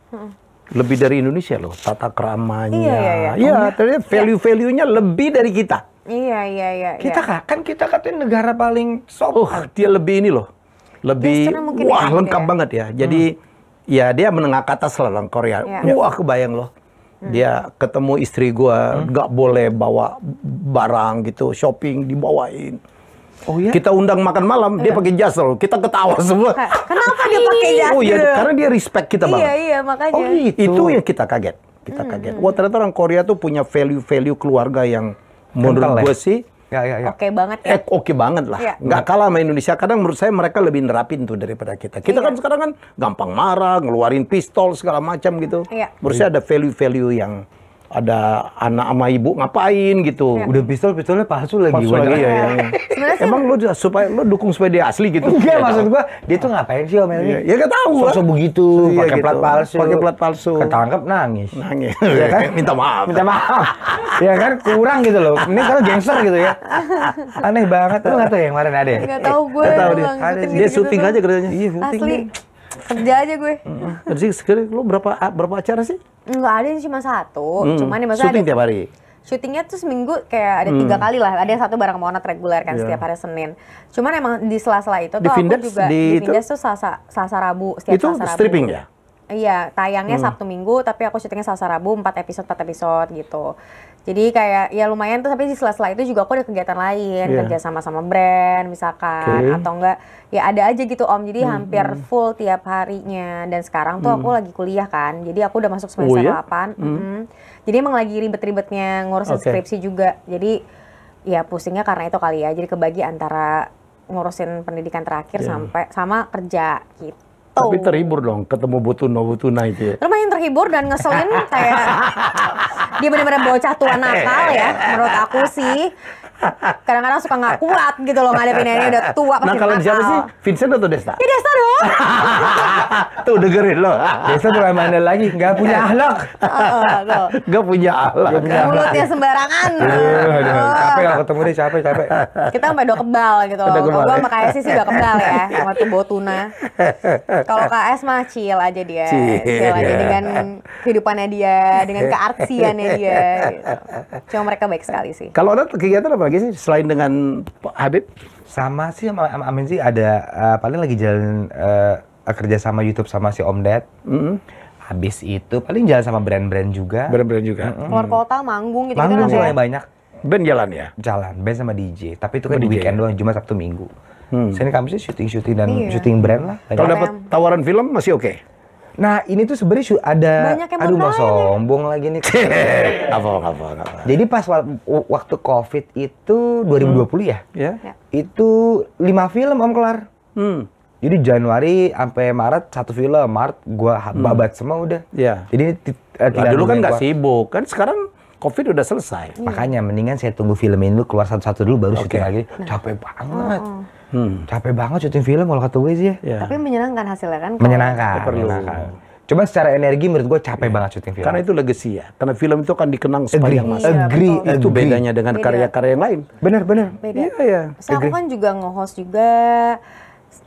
Lebih dari Indonesia loh, tata keramanya. Iya, iya, iya. Iya, ternyata value-value-nya lebih dari kita. Iya. Kita kan kita katanya negara paling Oh, dia lebih ini loh. Lebih Gesturnya mungkin wah ya, lengkap ya. banget ya. Jadi ya dia menengah ke atas lah orang Korea. Iya. Wah, kebayang loh. Dia ketemu istri gua nggak boleh bawa barang gitu, shopping dibawain. Oh iya? Kita undang makan malam, dia pakai jas loh. Kita ketawa semua. Kenapa dia pakai jas? Oh iya, gitu? karena dia respect kita banget. Iya, makanya. Oh gitu. Itu yang kita kaget. Kita kaget. Wah, ternyata orang Korea tuh punya value-value keluarga yang menurut Kental ya? gue sih Ya. Oke banget ya. oke banget lah. Iya. Nggak kalah sama Indonesia. Kadang menurut saya mereka lebih nerapin tuh daripada kita. Kita Iya. kan sekarang kan gampang marah, ngeluarin pistol segala macam gitu. Iya. Menurut saya ada value-value yang ada anak sama ibu ngapain gitu. Iya. Udah pistolnya palsu lagi. Palsu Wajar. lagi ya. Sebenarnya sih- Emang lu supaya lu dukung supaya dia asli gitu? Enggak, maksud gua dia tuh ngapain sih Om Elmi? Iya, ya nggak tahu gua. Sosok begitu, Iya, pakai gitu. plat palsu. Pakai plat palsu. Ketangkep nangis. Nangis. Iya kan? Minta maaf. Minta maaf. Ya kan kurang gitu loh. Ini kalau gangster gitu ya. Aneh banget. Lu nggak tahu yang kemarin ada ya? Nggak tahu gue. Nggak tahu dia. Bang, ngikutin Dia gitu-gitu syuting tuh. aja kerjanya. Iya, syuting Asli. nih. Kerja aja gue. Jadi sekarang lu berapa acara sih? Enggak ada cuma satu. Cuman nih maksudnya syuting ada tiap hari. syutingnya tuh seminggu kayak ada 3 kali lah. Ada yang satu bareng Monat reguler kan Iya. setiap hari Senin. Cuman emang di sela-sela itu Di tuh aku Vindex, juga di di itu? Vindex tuh Selasa Rabu setiap Itu Selasa Rabu. stripping ya? Iya, tayangnya Sabtu Minggu tapi aku syutingnya Selasa Rabu 4 episode gitu. Jadi kayak ya lumayan tuh, tapi di sela-sela itu juga aku ada kegiatan lain, Iya. kerja sama brand misalkan, Oke. atau enggak ya ada aja gitu Om. Jadi hampir full tiap harinya, dan sekarang tuh aku lagi kuliah kan. Jadi aku udah masuk semester Oh, ya? 8. Jadi emang lagi ribet-ribetnya ngurusin Oke. skripsi juga. Jadi ya pusingnya karena itu kali ya. Jadi kebagi antara ngurusin pendidikan terakhir sampai sama kerja gitu. Tapi terhibur dong ketemu Botuna itu ya. Lumayan terhibur dan ngeselin kayak dia benar-benar bocah tua nakal ya menurut aku sih. Kadang-kadang suka nggak kuat gitu loh ngadepin ini udah tua pasti Nah kalau siapa sih? Vincent atau Desta? Ya Desta dong. Tuh dengerin lo. Desta mulai mana lagi, nggak punya akhlak. Tuh. Gak punya akhlak. Mulutnya sembarangan. Aduh, capek kalau ketemu dia, capek. Kita sampai udah kebal gitu loh. Udah Kalau kebal gue ya? sama KS sih udah kebal ya sama tuh Botuna. Kalau KS mah chill aja dia. Chill aja dengan kehidupannya dia, dengan keartsiannya dia gitu. Cuma mereka baik sekali sih. Kalau ada kegiatan apa lagi sih selain dengan Pak Habib? Sama sih sama Amin sih ada paling lagi jalan kerja sama YouTube sama si Om Ded. Habis itu paling jalan sama brand-brand juga. Brand-brand juga. Keluar kota manggung gitu Manggung sih kan paling banyak. Band jalan ya? Jalan, band sama DJ. Tapi itu kan Oh, di DJ. weekend doang, Jumat, Sabtu, Minggu. Senin Kamis sih syuting dan Iya. syuting brand lah. Kalau banyak. dapat tawaran film masih oke? Nah ini tuh sebenarnya ada, Banyak yang aduh mau bertanya nih. sombong lagi nih. Apa. Jadi pas waktu COVID itu 2020 ya, Ya? itu 5 film Om kelar. Jadi Januari sampai Maret 1 film, Maret gua babat semua udah. Ya. Jadi Lah, dulu kan nggak sibuk, kan sekarang COVID udah selesai. Makanya mendingan saya tunggu film ini dulu keluar satu-satu dulu baru syuting lagi. Capek banget. Capek banget syuting film kalau kata gue sih ya. Ya. Tapi menyenangkan hasilnya kan. kalau- Menyenangkan. Perlu. Cuma secara energi menurut gue capek banget syuting film. Karena itu legacy ya. Karena film itu akan dikenang sepanjang masa. Agree. Itu bedanya dengan Beda. karya-karya yang lain. Bener. Beda. Iya, iya. Saya aku kan juga nge-host juga,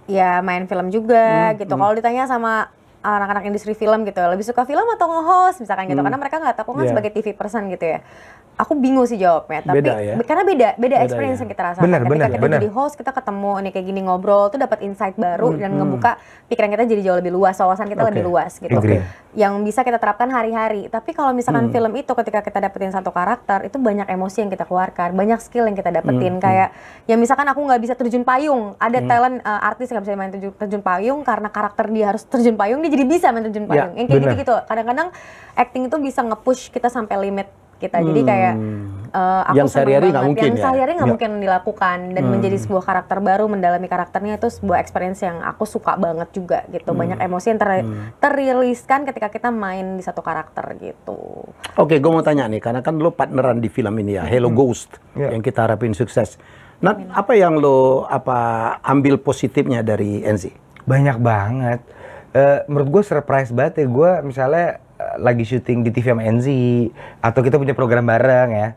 ya main film juga gitu. Kalau ditanya sama anak-anak industri film gitu, lebih suka film atau nge-host misalkan gitu, karena mereka nggak tahu kan Iya. sebagai TV person gitu ya. Aku bingung sih jawabnya, tapi Beda ya? karena beda experience ya? yang kita rasakan. Ketika kita bener. jadi host, kita ketemu nih kayak gini ngobrol, tuh dapat insight baru dan ngebuka pikiran kita jadi jauh lebih luas, wawasan kita Oke. lebih luas gitu. Agree. Yang bisa kita terapkan hari-hari. Tapi kalau misalkan film itu ketika kita dapetin satu karakter, itu banyak emosi yang kita keluarkan, banyak skill yang kita dapetin. Kayak ya misalkan aku nggak bisa terjun payung, ada talent artis yang nggak bisa main terjun payung karena karakter dia harus terjun payung, dia jadi bisa main terjun payung. Yang kayak bener. gitu-gitu. Kadang-kadang acting itu bisa nge-push kita sampai limit kita. Jadi kayak aku Yang seneng sehari-hari nggak banget. mungkin Yang ya? sehari-hari nggak mungkin dilakukan dan menjadi sebuah karakter baru, mendalami karakternya itu sebuah experience yang aku suka banget juga gitu. Banyak emosi yang terriliskan ketika kita main di satu karakter gitu. Oke, gue mau tanya nih, karena kan lo partneran di film ini ya, Hello Ghost, yang kita harapin sukses. Nah, apa yang lo ambil positifnya dari NZ? Banyak banget. Menurut gue surprise banget ya. Gue misalnya lagi syuting di TV sama NZ atau kita punya program bareng ya.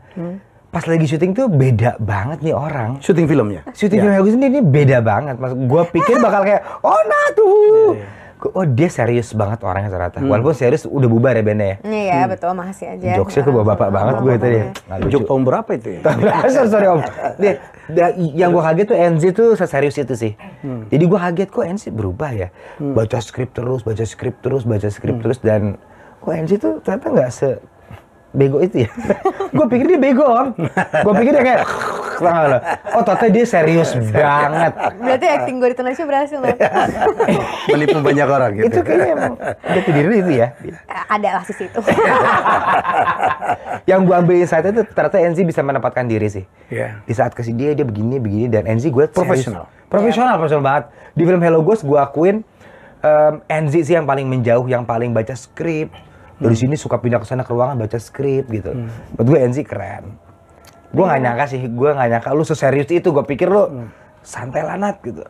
Pas lagi syuting tuh beda banget nih orang. Syuting filmnya? Syuting film Agus ini beda banget. Mas, gue pikir bakal kayak oh nah tuh. Oh dia serius banget orangnya ternyata. Walaupun serius udah bubar ya bandnya ya. Iya betul, makasih aja. Jokesnya tuh bapak banget gue tadi. Jok tahun berapa itu ya? sorry Om. Yang gue kaget tuh NZ tuh seserius itu sih. Jadi gue kaget kok NZ berubah ya. Baca skrip terus dan kok NZ tuh ternyata nggak bego itu ya. Gue pikir dia bego Om. Gue pikir dia kayak oh ternyata dia serius banget. Berarti acting gue di Indonesia berhasil loh. Menipu banyak orang gitu. Itu kayaknya emang jati diri itu ya. Ada lah sisi itu. Yang gue ambil insight itu ternyata NZ bisa menempatkan diri sih. Iya. Di saat kasih dia begini dan NZ gue Profesional. Profesional banget. Di film Hello Ghost gue akuin NZ sih yang paling menjauh, yang paling baca skrip. Dari sini suka pindah ke sana ke ruangan baca skrip gitu. Buat gue NZ keren. Gue nggak nyangka lu seserius itu. Gue pikir lu santai lanat gitu.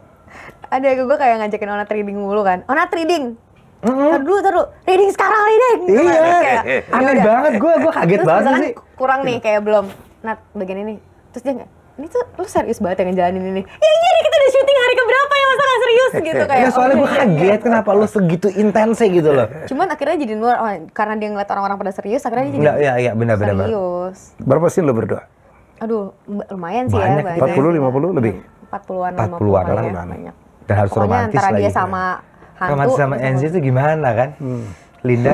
Ada gue kayak ngajakin Onat reading mulu kan. Onat reading. Tar dulu. Reading sekarang reading. Iya. Kayak, Aneh yaudah. banget gue kaget Terus banget misalkan sih. kurang nih kayak belum. Nat bagian ini. Terus dia nggak. Ini tuh lu serius banget yang ngejalanin ini. Ya iya nih kita udah syuting hari keberapa ya masa nggak serius gitu kayak. Ya, soalnya gue iya, iya. kaget kenapa lu segitu intensnya gitu loh. Cuman akhirnya jadi luar karena dia ngeliat orang-orang pada serius akhirnya dia jadi Enggak, iya benar. serius. Berapa scene lo berdua? Lumayan sih Banyak, ya. 40, 50 lebih? 40-an, 40-an lah, ya, banyak. banyak. Dan harus Pokoknya romantis antara lagi. dia sama hantu. Romantis sama gitu. NZ itu gimana kan? Linda?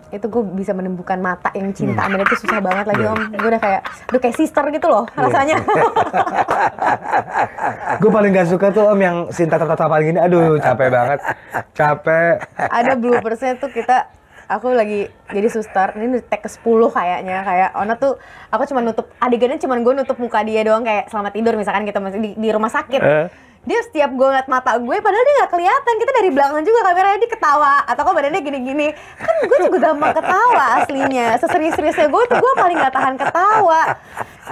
Itu gue bisa menemukan mata yang cinta sama dia itu susah banget lagi Om. Gue udah kayak sister gitu loh rasanya. Gue paling gak suka tuh Om yang scene tatap-tatapan gini. Aduh capek banget. Capek. Ada bloopersnya tuh kita aku lagi jadi suster, ini udah take ke-10 kayaknya, kayak Ona tuh, aku cuma nutup, adegannya cuma gue nutup muka dia doang kayak selamat tidur misalkan kita masih di rumah sakit. Dia setiap gue ngeliat mata gue, padahal dia gak kelihatan, kita dari belakang juga kameranya dia ketawa, atau kok badannya gini-gini. Kan gue juga gampang ketawa aslinya, seserius-seriusnya gue tuh gue paling gak tahan ketawa.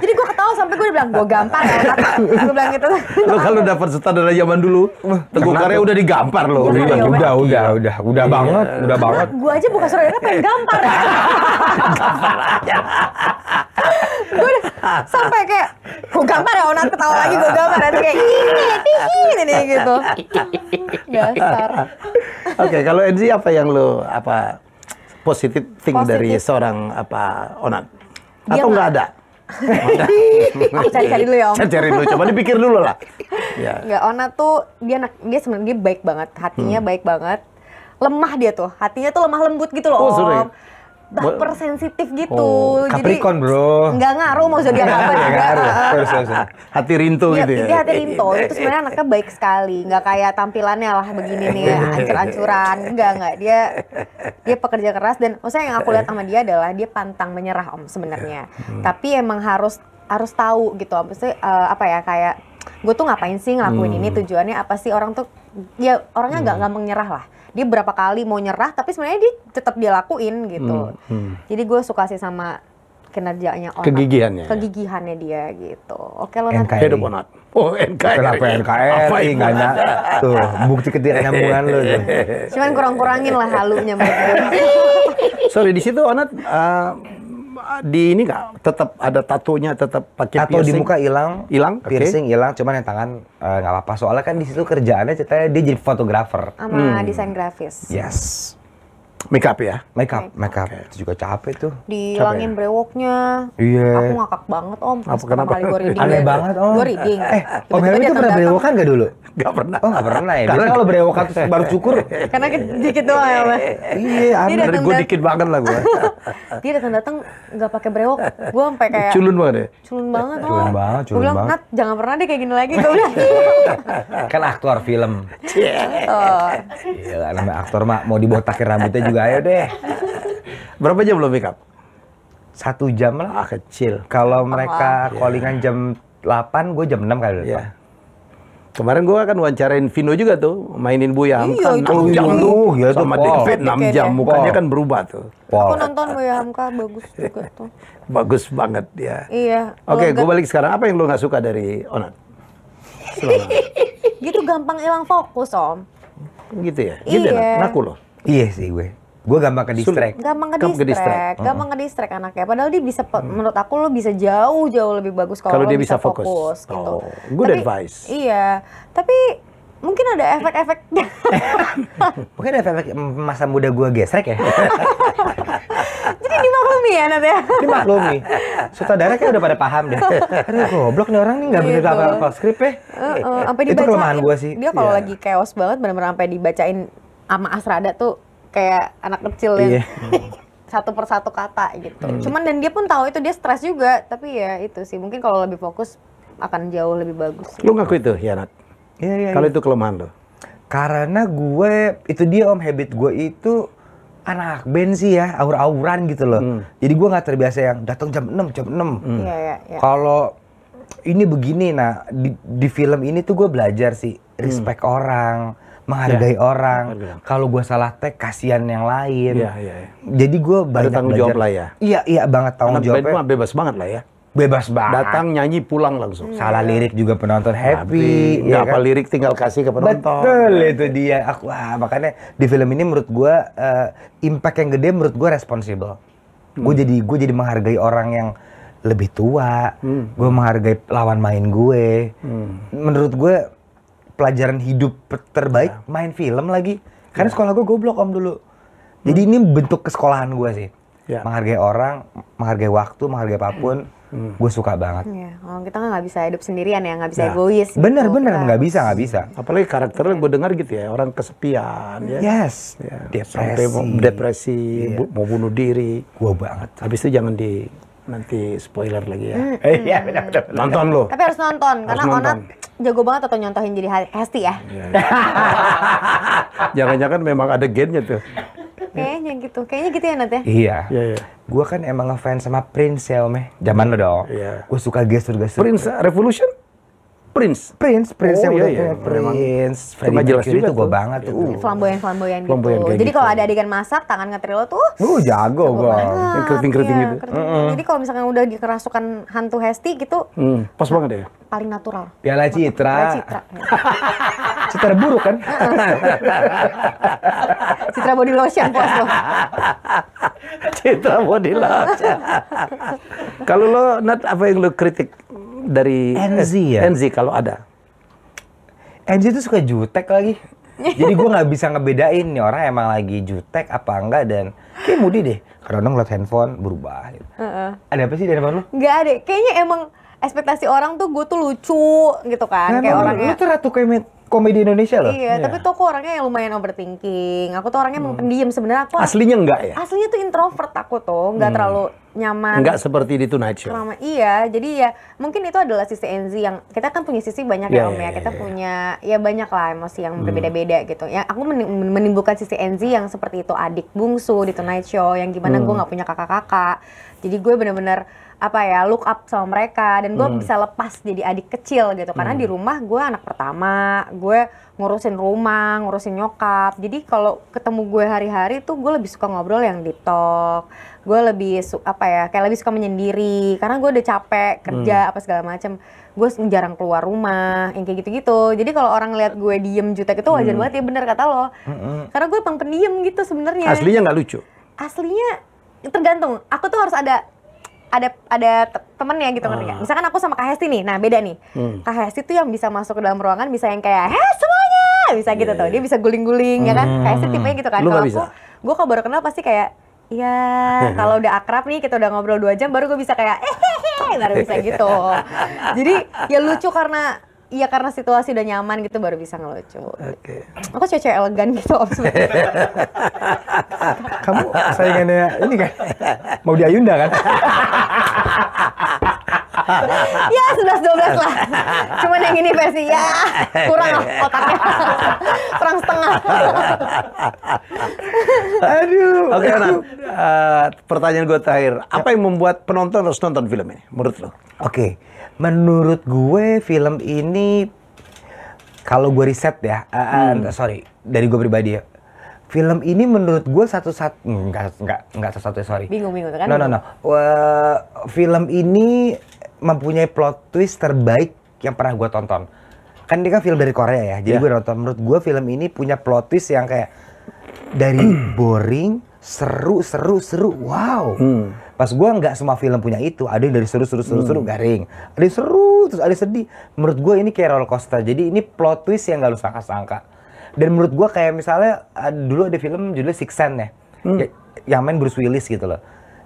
Jadi gue ketawa sampai gue bilang, gue gampar ya, gue bilang gitu. Lo kalau dapat sutradara zaman dulu, Teguh Karya udah digampar lo. Udah banget, udah banget. Gue aja bukan sutradara pengen gampar. Gue udah sampai kayak, gue gampar ya, Onat ketawa lagi, gue gampar. Nanti kayak, ini gitu. Dasar. Oke, kalau Enzi apa yang lo, positif thing dari seorang, Onat? Dia Atau nggak ada? Aku cari-cari dulu ya Om. Cari dulu, coba dipikir dulu lah. Ya. Nggak, Ona tuh dia sebenarnya baik banget, hatinya baik banget. Lemah dia tuh, hatinya tuh lemah lembut gitu loh Oh, Om. sorry. Baper sensitif gitu. Oh, Capricorn, bro. Nggak ngaruh mau zodiak apa juga. Hati rintu gitu ya. Dia hati rinto, itu sebenarnya anaknya baik sekali. Nggak kayak tampilannya lah begini nih, ancur-ancuran. Enggak. Dia pekerja keras dan maksudnya yang aku lihat sama dia adalah dia pantang menyerah Om sebenarnya. Tapi emang harus tahu gitu Om. Maksudnya kayak gue tuh ngapain sih ngelakuin ini, tujuannya apa sih, orang tuh dia orangnya nggak gampang nyerah lah. Dia berapa kali mau nyerah tapi sebenarnya dia tetap dia lakuin gitu. Jadi gue suka sih sama kinerjanya Onat. Kegigihannya dia gitu. Oke lo nanti. Hidup Onat. Oh NKRI. Kenapa NKRI? Nggak nyata. Tuh, bukti ketidaknyambungan lo tuh. Cuman kurang-kurangin lah halunya mereka. Sorry, di situ Onat di ini nggak tetap ada tatonya, tetap pakai Tato di piercing? muka hilang, okay. piercing hilang, cuman yang tangan nggak apa-apa. Soalnya kan di situ kerjaannya ceritanya dia jadi fotografer. Sama desain grafis. Yes. Make up ya? Make up. Itu juga capek tuh. Dihilangin brewoknya. Iya. Aku ngakak banget Om. Apa, kenapa? Kali gue reading. Aneh banget Om. Gue reading. Om Helmi tuh pernah brewokan gak dulu? Nggak pernah. Oh nggak pernah ya? Biasanya kalau brewokan terus baru cukur. Karena dikit doang ya Om. Iya, Dia Dari gue dikit banget lah gue. Dia datang nggak pakai brewok. Gue sampai kayak Culun banget ya? culun banget Om. Culun banget. Gue bilang, Nat jangan pernah deh kayak gini lagi. Gue bilang. Kan aktor film. Oh. Iya, namanya aktor mah mau dibotakin rambutnya juga ayo deh. Berapa jam lo make up? 1 jam lah. Kecil. Kalau mereka callingan jam 8, gue jam 6 kali. Iya. Kemarin gue kan wawancarain Vino juga tuh, mainin Buya Hamka 6 jam iya. tuh, Iya tuh, sama Pol. David 6 jam, mukanya kan berubah tuh. Aku nonton Buya Hamka bagus juga tuh. Bagus banget ya. Iya. Oke, gue balik sekarang. Apa yang lo nggak suka dari Onat? Gitu gampang hilang fokus Om. Gitu ya? Gitu Iya. ya? Ngaku lo? Iya sih gue. Gue gampang ke distract. Gampang ke distract anaknya. Padahal dia bisa, menurut aku lo bisa jauh lebih bagus kalau dia lo bisa bisa fokus gitu. Oh, good advice. Iya, tapi mungkin ada efek-efek. Mungkin ada efek masa muda gue gesrek ya. Jadi dimaklumi ya Nat ya. Dimaklumi. Sutradara kayak udah pada paham deh. Aduh goblok nih orang nih nggak bener Gitu. apa skrip ya. Sampai Itu dibacain. kelemahan gue sih. Dia kalau Iya. lagi chaos banget benar-benar sampai dibacain sama Asrada tuh kayak anak kecil yang Iya. satu persatu kata gitu. Cuman dan dia pun tahu itu dia stres juga, tapi ya itu sih mungkin kalau lebih fokus akan jauh lebih bagus. Lo ngaku itu, ya Nat? Iya. Kalau itu kelemahan lo? Karena gue, itu dia Om, habit gue itu anak band sih ya, aur-auran gitu loh. Jadi gue nggak terbiasa yang datang jam 6. Iya. Kalau ini begini, nah di film ini tuh gue belajar sih respect orang, menghargai orang. Kalau gue salah tag, kasihan yang lain. Iya. Jadi gue banyak tanggung belajar. jawab lah ya. Iya banget tanggung Anak band jawabnya. mah bebas banget lah ya. Bebas banget. Datang nyanyi pulang langsung. Salah lirik juga penonton happy. Nggak ya apa kan? lirik tinggal kasih ke penonton. Betul, itu dia. Makanya di film ini menurut gue impact yang gede menurut gue responsibel. Gue jadi menghargai orang yang lebih tua. Gue menghargai lawan main gue. Menurut gue pelajaran hidup terbaik main film lagi. Karena sekolah gue goblok Om dulu. Jadi ini bentuk kesekolahan gue sih. Menghargai orang, menghargai waktu, menghargai apapun. Gue suka banget. Iya, kalau kita nggak bisa hidup sendirian ya, nggak bisa egois. Bener, gitu. nggak bisa. Apalagi karakternya gue dengar gitu ya, orang kesepian ya. Yes, Sampai mau depresi, mau bunuh diri. Gue banget. Habis itu jangan nanti spoiler lagi ya. Iya, benar. Nonton lo. Tapi harus nonton, karena nonton. Onat jago banget atau nyontohin jadi Hesti ya. Jangan-jangan memang ada gennya tuh. kayaknya gitu. Kayaknya gitu ya Nat ya? Iya. Iya, iya. Gue kan emang ngefans sama Prince ya Om. Zaman lo dong. Iya. Gue suka gestur-gestur. Prince Revolution? Prince Prince Oh, yang iya, udah iya. punya Prince. Itu nggak jelas juga itu gue tuh. banget tuh. Flamboyan-flamboyan gitu. Flamboyan kayak Jadi gitu. kalau ada adegan masak, tangan ngetril lo tuh Jago gue. banget. Yang keriting-keriting Iya, gitu. keriting. Jadi kalau misalnya udah dikerasukan hantu Hesti gitu, Pas banget ya. paling natural. Piala Citra. Citra. Citra buruk kan? Citra body lotion puas lo. Citra body lotion. Kalau lo, Nat, apa yang lo kritik dari NZ ya? NZ kalau ada? Angie tuh suka jutek lagi. Jadi gue nggak bisa ngebedain nih orang emang lagi jutek apa enggak, dan kayak Mudi deh. Kadang ngeliat handphone berubah. Gitu. Ada apa sih di handphone lu? Nggak ada. Kayaknya emang ekspektasi orang tuh gue tuh lucu gitu kan. Kayak Emang orangnya. lu tuh ratu komedi Indonesia loh. Iya, tapi tuh aku orangnya yang lumayan overthinking. Aku tuh orangnya emang pendiam sebenarnya. Aku Aslinya enggak ya? aslinya tuh introvert aku tuh, nggak terlalu nyaman. Enggak seperti di Tonight Show. Iya, jadi ya mungkin itu adalah sisi NZ yang kita kan punya sisi banyak Iya, ya Om iya, ya. Kita iya. punya ya banyak lah emosi yang berbeda-beda gitu. Ya aku menimbulkan sisi NZ yang seperti itu, adik bungsu di Tonight Show yang gimana gue nggak punya kakak-kakak. Jadi gue bener-bener apa ya, look up sama mereka, dan gue bisa lepas jadi adik kecil gitu. Karena di rumah gue anak pertama, gue ngurusin rumah, ngurusin nyokap. Jadi kalau ketemu gue hari-hari tuh gue lebih suka ngobrol yang deep talk. Gue lebih kayak lebih suka menyendiri karena gue udah capek kerja apa segala macam. Gue jarang keluar rumah, yang kayak gitu-gitu. Jadi kalau orang lihat gue diem jutek itu wajar banget ya, bener kata lo. Karena gue emang pendiam gitu sebenarnya. Aslinya nggak lucu. Aslinya tergantung. Aku tuh harus ada temennya gitu, ngerti nggak? Misalkan aku sama Kak Hesti nih, nah beda nih. Kak Hesti tuh yang bisa masuk ke dalam ruangan, bisa yang kayak semuanya, bisa gitu tuh. Dia bisa guling-guling ya kan? Kak Hesti tipenya gitu kan. Lu Kalau nggak aku, bisa? gue kalau baru kenal pasti kayak ya kalau udah akrab nih, kita udah ngobrol 2 jam, baru gue bisa kayak baru bisa gitu. Jadi ya lucu karena situasi udah nyaman gitu, baru bisa ngelucu. Oke. Aku cewek elegan gitu Om. Kamu saingannya ini kan? Mau di Ayunda kan? Ya 11-12 lah. Cuman yang ini versi ya kurang lah otaknya. Kurang setengah. Aduh. Oke, Nat. Pertanyaan gue terakhir. Apa yang membuat penonton harus nonton film ini, menurut lo? Oke, menurut gue film ini, kalau gue riset ya, sorry, dari gue pribadi ya, film ini menurut gue enggak satu-satunya, sorry. Bingung tuh kan? No. Film ini mempunyai plot twist terbaik yang pernah gue tonton. Kan dia kan film dari Korea ya, jadi gue nonton. Menurut gue film ini punya plot twist yang kayak dari boring, seru, wow. Pas gue nggak semua film punya itu, ada yang dari seru, garing. Ada yang seru, terus ada yang sedih. Menurut gue ini kayak roller coaster, jadi ini plot twist yang gak lu sangka-sangka. Dan menurut gue kayak misalnya, dulu ada film judulnya Six Sense ya, yang main Bruce Willis gitu loh.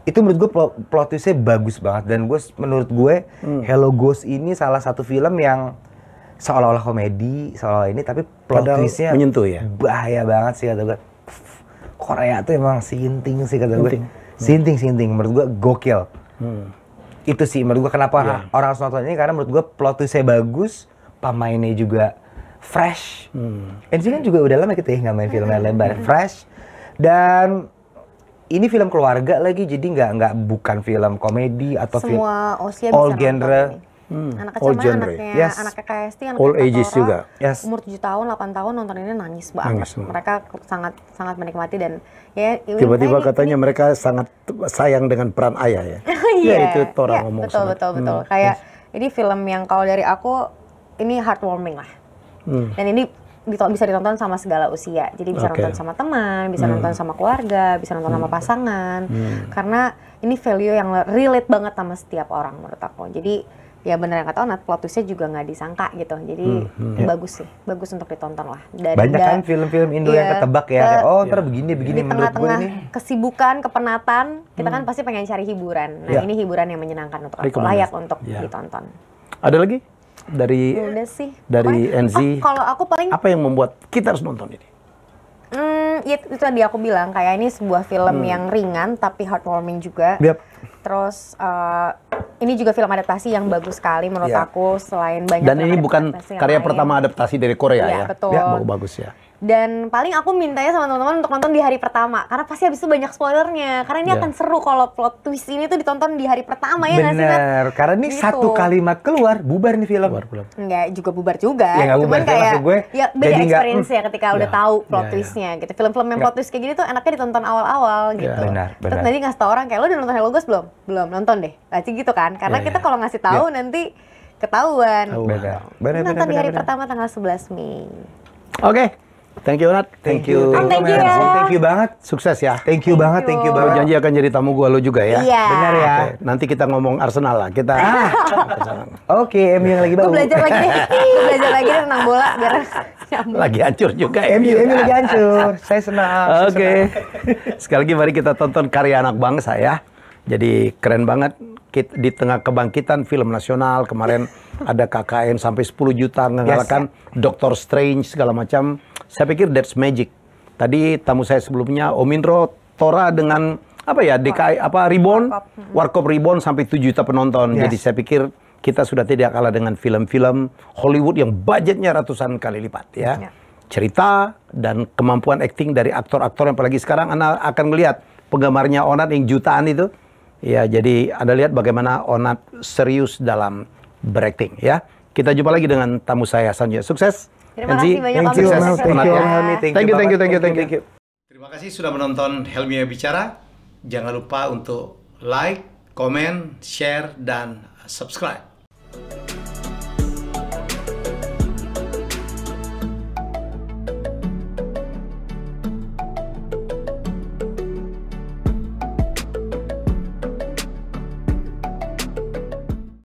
Itu menurut gue plot twistnya bagus banget. Dan menurut gue Hello Ghost ini salah satu film yang seolah-olah komedi, seolah-olah ini, tapi plot Padahal twistnya menyentuh ya? bahaya banget sih kata gue. Korea tuh emang sinting sih kata gue. Sinting. Menurut gue gokil. Itu sih menurut gue kenapa orang harus nonton ini, karena menurut gue plot twistnya bagus, pemainnya juga fresh. NC kan juga udah lama gitu ya nggak main film yang lebar. Fresh. Dan ini film keluarga lagi, jadi bukan film komedi atau film Semua usia all bisa genre. nonton ini. Anak All kecil mah genre. Yes. anaknya Kak Hesti, All anaknya ages Kak juga. Tora, Yes. umur 7 tahun, 8 tahun nonton ini nangis banget. Nangis semua. Mereka sangat menikmati dan ya Tiba-tiba ini- katanya mereka sangat sayang dengan peran ayah ya. Iya, Ya itu Tora iya, ngomong. betul. Kayak ini film yang kalau dari aku ini heartwarming lah. Dan ini bisa ditonton sama segala usia. Jadi bisa Oke. nonton sama teman, bisa nonton sama keluarga, bisa nonton sama pasangan. Karena ini value yang relate banget sama setiap orang menurut aku. Jadi ya bener yang kata Onat, plot twistnya juga nggak disangka gitu. Jadi bagus sih, bagus untuk ditonton lah. Banyak kan film-film Indo yang ketebak ya, kayak, oh ntar begini di menurut gue tengah-tengah ini. kesibukan, kepenatan, kita kan pasti pengen cari hiburan. Nah ini hiburan yang menyenangkan untuk aku, Rekomendasi. layak untuk Ya. ditonton. Ada lagi dari Udah sih. dari Pokoknya- NZ. Kalau aku paling Apa yang membuat kita harus nonton ini? ya itu tadi aku bilang kayak ini sebuah film yang ringan tapi heartwarming juga. Yap. Terus ini juga film adaptasi yang bagus sekali menurut Ya. aku, selain banyak Dan film ini bukan adaptasi yang karya lain. pertama adaptasi dari Korea Iya, ya. betul. Ya, bagus ya. Dan paling aku mintanya sama teman-teman untuk nonton di hari pertama, karena pasti habis itu banyak spoilernya. Karena ini akan seru kalau plot twist ini tuh ditonton di hari pertama, ya nggak sih, Nat? Bener, karena ini Gitu. satu kalimat keluar, bubar nih film. Enggak juga bubar juga. Ya, nggak bubar, Cuman kayak maksud gue, ya beda jadi nggak, experience ya ketika udah tahu plot Ya. twistnya gitu. Film-film yang plot twist kayak gini tuh enaknya ditonton awal-awal gitu. Benar, Terus benar. nanti ngasih tau orang kayak, lo udah nonton Hello Ghost belum? Belum, nonton deh. Pasti gitu kan. Karena kita kalau ngasih tahu nanti ketahuan. Benar, Gitu. benar, Nonton di hari benar. pertama tanggal 11 Mei. Oke. Thank you, Nat. Thank you, Thank you ya. Thank you banget. Sukses ya. Thank you banget, thank you Lo banget. janji akan jadi tamu gua lo juga ya. Iya. Benar ya. Oke, nanti kita ngomong Arsenal lah. Kita Oke, MU yang lagi Gue bau. belajar lagi deh. Gue belajar lagi deh tentang bola biar nyambung. lagi hancur juga MU lagi hancur. Saya senang. saya Oke. Sekali lagi mari kita tonton karya anak bangsa ya. Jadi keren banget di tengah kebangkitan film nasional kemarin ada KKN sampai 10 juta mengalahkan Doctor Strange segala macam. Saya pikir that's magic. Tadi tamu saya sebelumnya Om Indro Tora dengan apa ya DKI apa Reborn, Warkop Reborn sampai 7 juta penonton. Yes. Jadi saya pikir kita sudah tidak kalah dengan film-film Hollywood yang budgetnya ratusan kali lipat ya. Cerita dan kemampuan akting dari aktor-aktor yang apalagi sekarang Anda akan melihat penggemarnya Onat yang jutaan itu. Ya, jadi Anda lihat bagaimana Onat serius dalam berakting ya. Kita jumpa lagi dengan tamu saya selanjutnya. Sukses. Terima Enzi. kasih banyak Thank you, Om. Mel. Sukses Thank ya. you, Helmi. Thank you. Thank you. Terima kasih sudah menonton Helmi Bicara. Jangan lupa untuk like, komen, share, dan subscribe.